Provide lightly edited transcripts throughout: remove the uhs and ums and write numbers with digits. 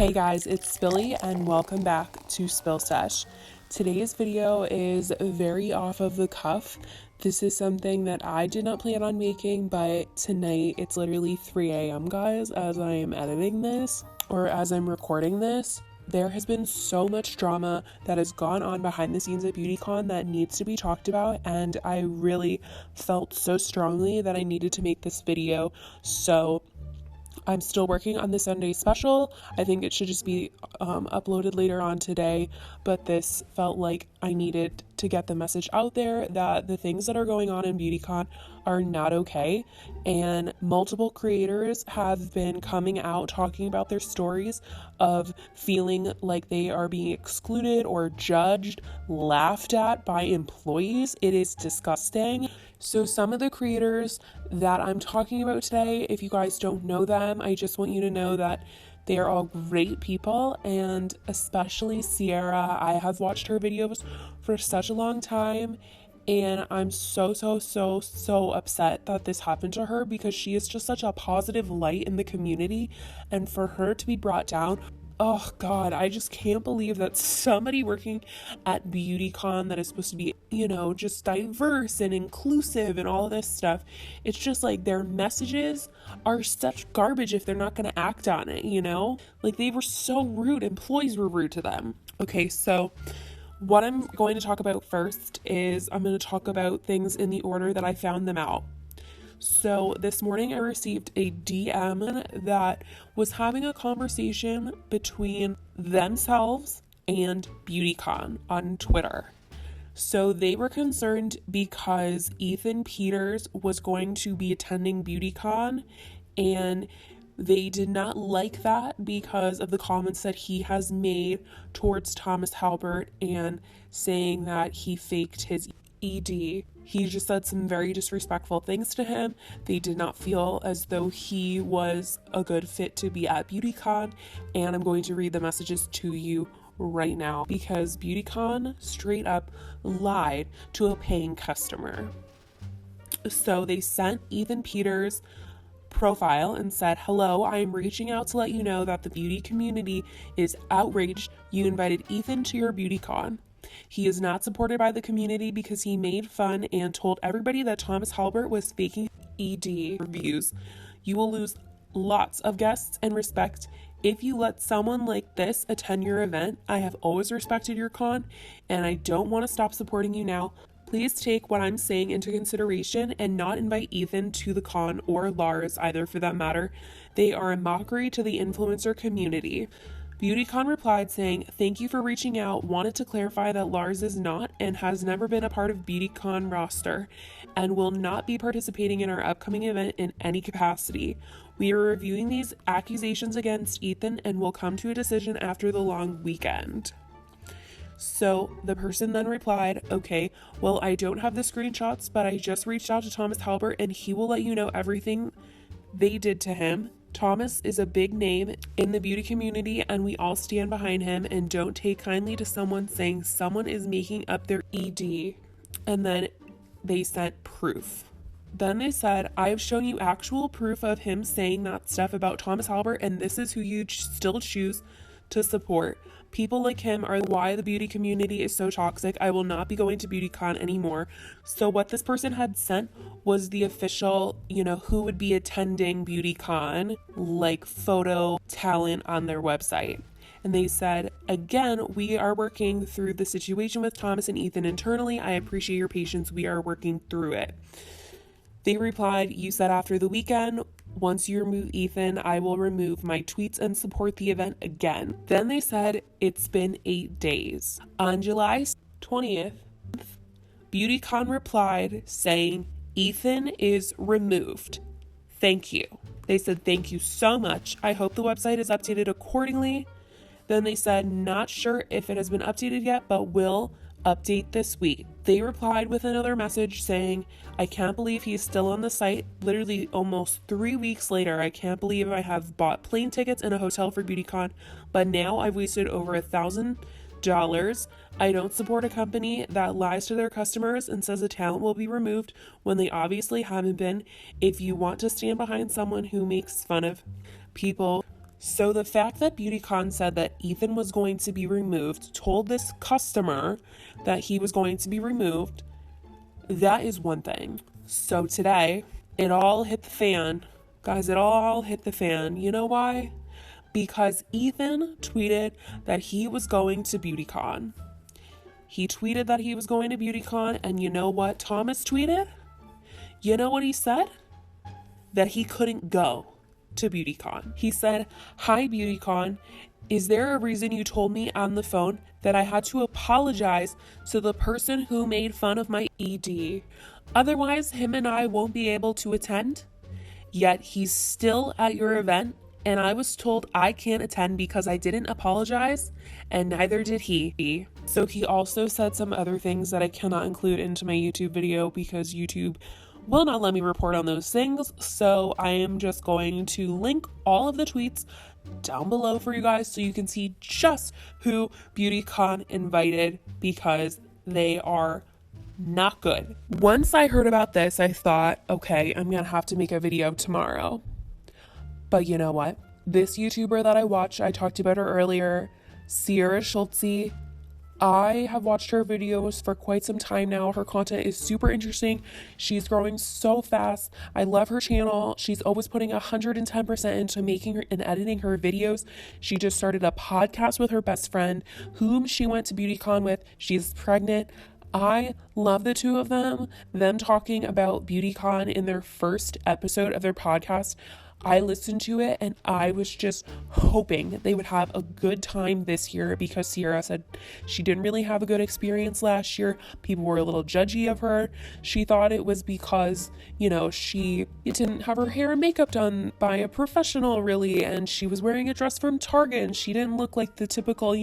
Hey guys, it's Spilly and welcome back to Spill Sesh. Today's video is very off of the cuff. This is something that I did not plan on making, but tonight it's literally 3 a.m. guys as I am editing this, or as I'm recording this. There has been so much drama that has gone on behind the scenes at Beautycon that needs to be talked about, and I really felt so strongly that I needed to make this video. So I'm still working on the Sunday special. I think it should just be uploaded later on today, but this felt like I needed to get the message out there that the things that are going on in Beautycon are not okay, and multiple creators have been coming out talking about their stories of feeling like they are being excluded or judged, laughed at by employees. It is disgusting. So some of the creators that I'm talking about today, if you guys don't know them, I just want you to know that they are all great people, and especially Sierra. I have watched her videos for such a long time, and I'm so upset that this happened to her because she is just such a positive light in the community, and for her to be brought down, oh God, I just can't believe that somebody working at Beautycon that is supposed to be, just diverse and inclusive and all this stuff, it's just like their messages are such garbage if they're not going to act on it, Like they were so rude. Employees were rude to them. Okay, so what I'm going to talk about first is I'm going to talk about things in the order that I found them out. So this morning I received a DM that was having a conversation between themselves and Beautycon on Twitter. So they were concerned because Ethan Peters was going to be attending Beautycon, and they did not like that because of the comments that he has made towards Thomas Halbert and saying that he faked his ED. He just said some very disrespectful things to him. They did not feel as though he was a good fit to be at Beautycon, and I'm going to read the messages to you right now because Beautycon straight up lied to a paying customer. So they sent Ethan Peters' profile and said, "Hello, I am reaching out to let you know that the beauty community is outraged you invited Ethan to your Beautycon. He is not supported by the community because he made fun and told everybody that Thomas Halbert was faking ED reviews. You will lose lots of guests and respect if you let someone like this attend your event. I have always respected your con, and I don't want to stop supporting you now. Please take what I'm saying into consideration and not invite Ethan to the con, or Lars either for that matter. They are a mockery to the influencer community." Beautycon replied saying, "Thank you for reaching out. Wanted to clarify that Lars is not and has never been a part of Beautycon roster and will not be participating in our upcoming event in any capacity. We are reviewing these accusations against Ethan and will come to a decision after the long weekend." So the person then replied, "Okay, well, I don't have the screenshots, but I just reached out to Thomas Halbert and he will let you know everything they did to him. Thomas is a big name in the beauty community and we all stand behind him, and don't take kindly to someone saying someone is making up their ED." And then they sent proof. Then they said, "I've shown you actual proof of him saying that stuff about Thomas Halbert, and this is who you still choose to support. People like him are why the beauty community is so toxic. I will not be going to Beautycon anymore." So what this person had sent was the official, who would be attending Beautycon, like photo talent on their website. And they said, "Again, we are working through the situation with Thomas and Ethan internally. I appreciate your patience. We are working through it." They replied, "You said after the weekend, once you remove Ethan, I will remove my tweets and support the event again." Then they said, "It's been 8 days. On July 20th, Beautycon replied saying, "Ethan is removed. Thank you." They said, "Thank you so much. I hope the website is updated accordingly." Then they said, "Not sure if it has been updated yet, but will update this week." They replied with another message saying, "I can't believe he's still on the site. Literally almost 3 weeks later, I can't believe I have bought plane tickets and a hotel for Beautycon, but now I've wasted over $1,000. I don't support a company that lies to their customers and says a talent will be removed when they obviously haven't been. If you want to stand behind someone who makes fun of people So the fact that Beautycon said that Ethan was going to be removed, told this customer that he was going to be removed, that is one thing. So today, it all hit the fan. Guys, it all hit the fan. You know why? Because Ethan tweeted that he was going to Beautycon. He tweeted that he was going to Beautycon, and you know what Thomas tweeted? You know what he said? That he couldn't go to Beautycon. He said, "Hi Beautycon, is there a reason you told me on the phone that I had to apologize to the person who made fun of my ED? Otherwise, him and I won't be able to attend? Yet he's still at your event, and I was told I can't attend because I didn't apologize, and neither did he." So he also said some other things that I cannot include into my YouTube video because YouTube will not let me report on those things. So I am just going to link all of the tweets down below for you guys so you can see just who Beautycon invited, because they are not good. Once I heard about this, I thought, okay, I'm gonna have to make a video tomorrow. But you know what? This YouTuber that I watch, I talked about her earlier, Schultzzie. I have watched her videos for quite some time now. Her content is super interesting. She's growing so fast. I love her channel. She's always putting 110% into making her and editing her videos. She just started a podcast with her best friend, whom she went to Beautycon with. She's pregnant. I love the two of them talking about Beautycon in their first episode of their podcast. I listened to it and I was just hoping they would have a good time this year, because Sierra said she didn't really have a good experience last year. People were a little judgy of her. She thought it was because, she didn't have her hair and makeup done by a professional really, and she was wearing a dress from Target and she didn't look like the typical,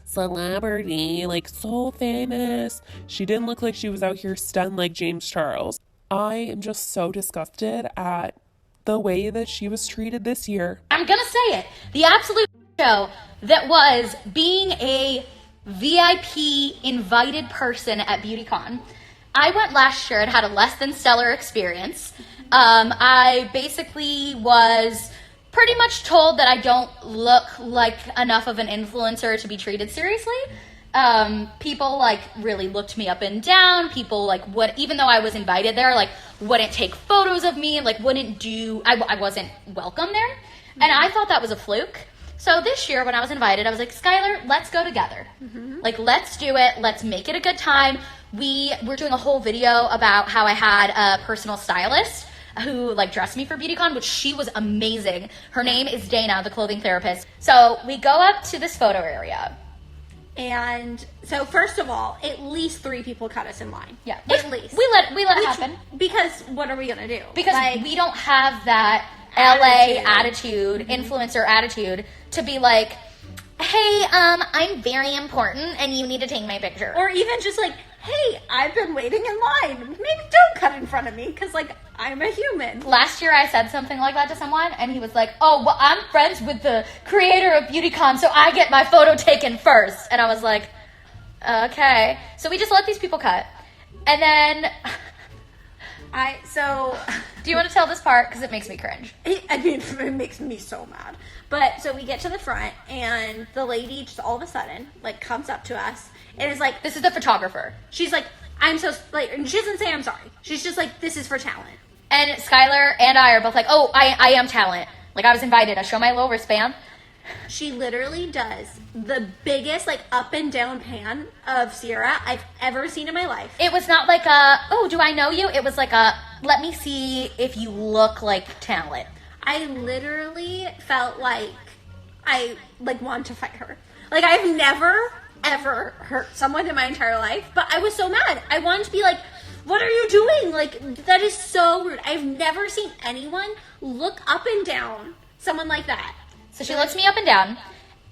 celebrity, like so famous. She didn't look like she was out here stunned like James Charles. I am just so disgusted at the way that she was treated this year. I'm gonna say it. The absolute show that was being a VIP invited person at Beautycon. I went last year and had a less than stellar experience. I basically was pretty much told that I don't look like enough of an influencer to be treated seriously. People really looked me up and down. People even though I was invited there, wouldn't take photos of me, I wasn't welcome there. And I thought that was a fluke. So this year when I was invited, I was like, Skylar, let's go together. Let's do it. Let's make it a good time. We're doing a whole video about how I had a personal stylist who dressed me for Beautycon, which she was amazing. Her name is Dana, the clothing therapist. So we go up to this photo area. And so first of all, at least 3 people cut us in line. Yeah. At least. We let it happen. Because what are we going to do? Because we don't have that LA attitude, influencer attitude to be like, hey, I'm very important and you need to take my picture. Or even just hey, I've been waiting in line. Maybe don't cut in front of me because I'm a human. Last year I said something like that to someone and he was like, oh, well, I'm friends with the creator of Beautycon, so I get my photo taken first. And I was like, okay. So we just let these people cut. And then do you want to tell this part? Because it makes me cringe. It makes me so mad. But so we get to the front and the lady just all of a sudden comes up to us and is like, this is the photographer. She's like, I'm so and she doesn't say I'm sorry. She's just like, this is for talent. And Skylar and I are both like, oh, I am talent. I was invited. I show my little wristband. She literally does the biggest up and down pan of Sierra I've ever seen in my life. It was not like a, oh, do I know you? It was like a, let me see if you look like talent. I literally felt like I wanted to fight her. I've never ever hurt someone in my entire life, but I was so mad. I wanted to be like, what are you doing? That is so rude. I've never seen anyone look up and down someone like that. So she looks me up and down,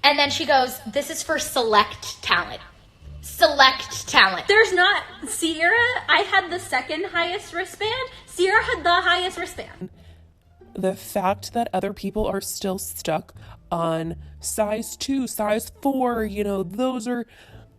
and then she goes, this is for select talent. Select talent. There's not, Sierra, I had the second highest wristband. Sierra had the highest wristband. The fact that other people are still stuck on size 2, size 4, those are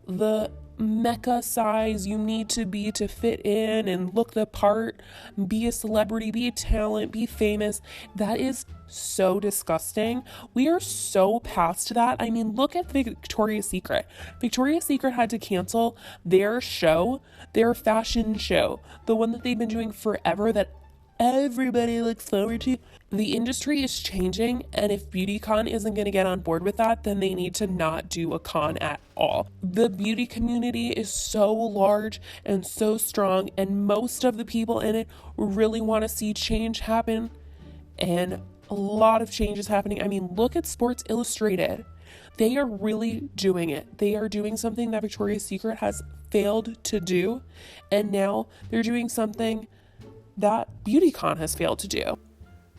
the mecca size you need to be to fit in and look the part, be a celebrity, be a talent, be famous. That is so disgusting. We are so past that. I mean, look at Victoria's Secret. Victoria's Secret had to cancel their show, their fashion show, the one that they've been doing forever that everybody looks forward to. The industry is changing, and if Beautycon isn't going to get on board with that, then they need to not do a con at all. The beauty community is so large and so strong, and most of the people in it really want to see change happen, and a lot of change is happening. I mean, look at Sports Illustrated. They are really doing it. They are doing something that Victoria's Secret has failed to do, and now they're doing something that Beautycon has failed to do.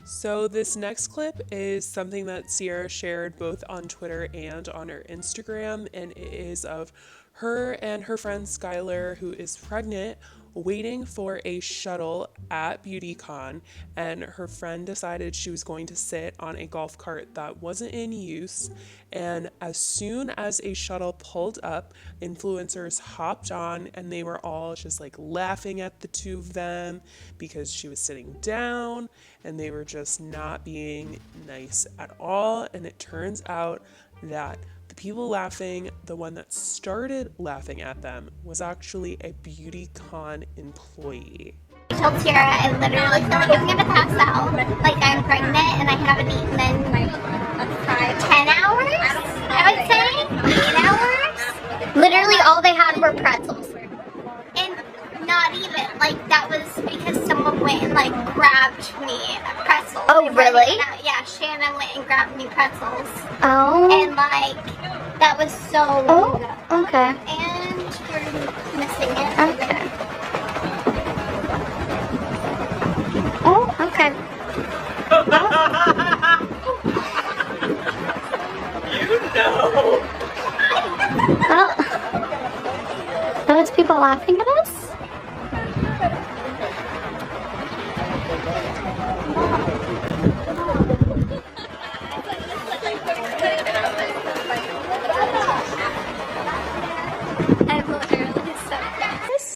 So this next clip is something that Sierra shared both on Twitter and on her Instagram, and it is of her and her friend Skylar, who is pregnant, waiting for a shuttle at Beautycon, and her friend decided she was going to sit on a golf cart that wasn't in use, and as soon as a shuttle pulled up, influencers hopped on and they were all just like laughing at the two of them because she was sitting down, and they were just not being nice at all. And it turns out that the people laughing, the one that started laughing at them, was actually a Beautycon employee. I told Tara I literally feel like I'm gonna pass out. Like I'm pregnant and I haven't eaten in like 10 hours, I would say, 8 hours. Literally all they had were pretzels. And not even, like that was because someone went and like grabbed me pretzels. Oh, really? Yeah, Shannon went and grabbed me pretzels. Oh. And like, that was so Okay. And we're missing it. Okay. Oh, okay. You know. Well, those people laughing at us?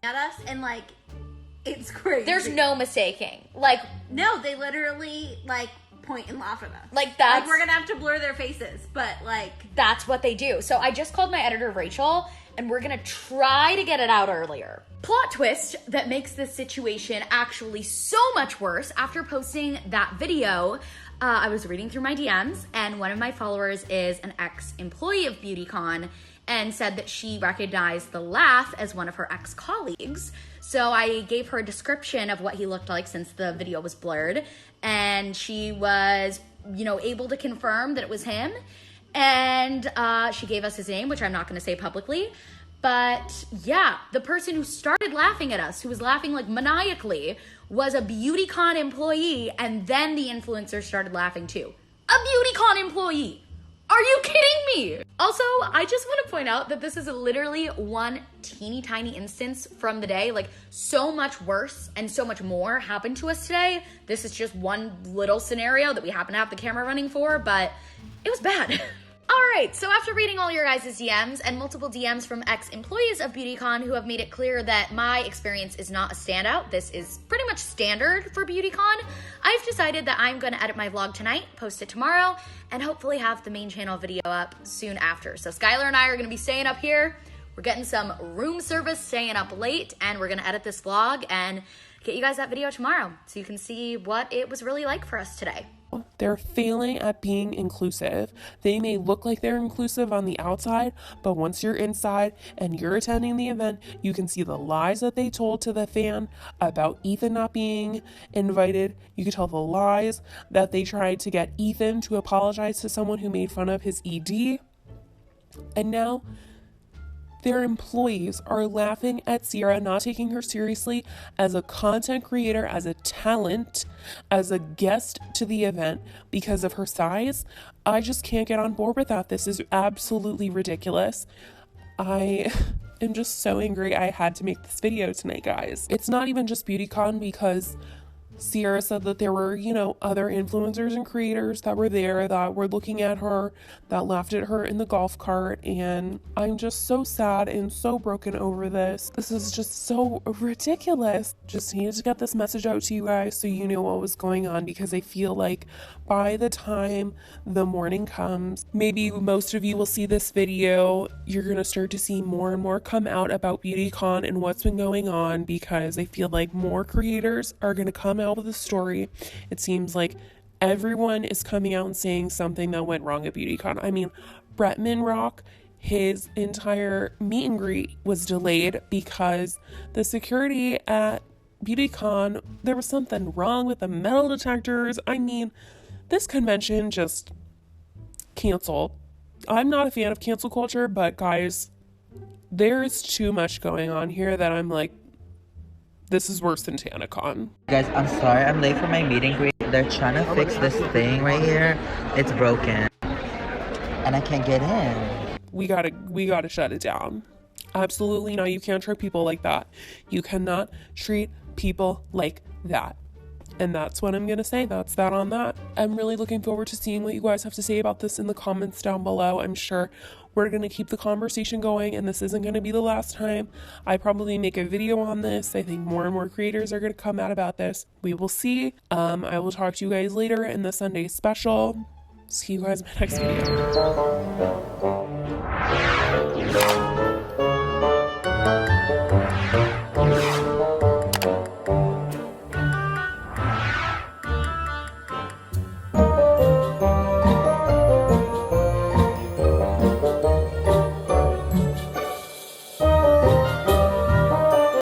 At us, and like, it's crazy. There's no mistaking. Like, no, they literally like point and laugh at us. Like that's like we're gonna have to blur their faces, but like that's what they do. So I just called my editor Rachel, and we're gonna try to get it out earlier. Plot twist that makes this situation actually so much worse. After posting that video, I was reading through my DMs, and one of my followers is an ex-employee of Beautycon and said that she recognized the laugh as one of her ex-colleagues. So I gave her a description of what he looked like since the video was blurred, and she was, able to confirm that it was him. And she gave us his name, which I'm not gonna say publicly. But yeah, the person who started laughing at us, who was laughing like maniacally, was a Beautycon employee, and then the influencer started laughing too. A Beautycon employee! Are you kidding me? Also, I just want to point out that this is literally one teeny tiny instance from the day. Like, so much worse and so much more happened to us today. This is just one little scenario that we happen to have the camera running for, but it was bad. All right, so after reading all your guys' DMs and multiple DMs from ex-employees of Beautycon who have made it clear that my experience is not a standout, this is pretty much standard for Beautycon, I've decided that I'm gonna edit my vlog tonight, post it tomorrow, and hopefully have the main channel video up soon after. So Skylar and I are gonna be staying up here. We're getting some room service, staying up late, and we're gonna edit this vlog and get you guys that video tomorrow so you can see what it was really like for us today. They're failing at being inclusive. They may look like they're inclusive on the outside, but once you're inside and you're attending the event, you can see the lies that they told to the fan about Ethan not being invited. You can tell the lies that they tried to get Ethan to apologize to someone who made fun of his ED. And now their employees are laughing at Sierra, not taking her seriously as a content creator, as a talent, as a guest to the event because of her size. I just can't get on board with that. This is absolutely ridiculous. I am just so angry I had to make this video tonight, guys. It's not even just Beautycon, because Sierra said that there were, you know, other influencers and creators that were there that were looking at her, that laughed at her in the golf cart, and I'm just so sad and so broken over this. This is just so ridiculous. Just needed to get this message out to you guys so you know what was going on, because I feel like by the time the morning comes, maybe most of you will see this video, you're gonna start to see more and more come out about Beautycon and what's been going on, because I feel like more creators are gonna come out with the story. It seems like everyone is coming out and saying something that went wrong at Beautycon. I mean, Bretman Rock, his entire meet and greet was delayed because the security at Beautycon, there was something wrong with the metal detectors. I mean, this convention just canceled. I'm not a fan of cancel culture, but guys, there's too much going on here that I'm like, this is worse than TanaCon. Guys, I'm sorry I'm late for my meet and greet. They're trying to fix this thing right here. It's broken. And I can't get in. We gotta shut it down. Absolutely not. You can't treat people like that. You cannot treat people like that. And that's what I'm gonna say. That's that on that. I'm really looking forward to seeing what you guys have to say about this in the comments down below. I'm sure we're gonna keep the conversation going, and this isn't gonna be the last time I probably make a video on this. I think more and more creators are gonna come out about this. We will see. I will talk to you guys later in the Sunday special. See you guys in my next video.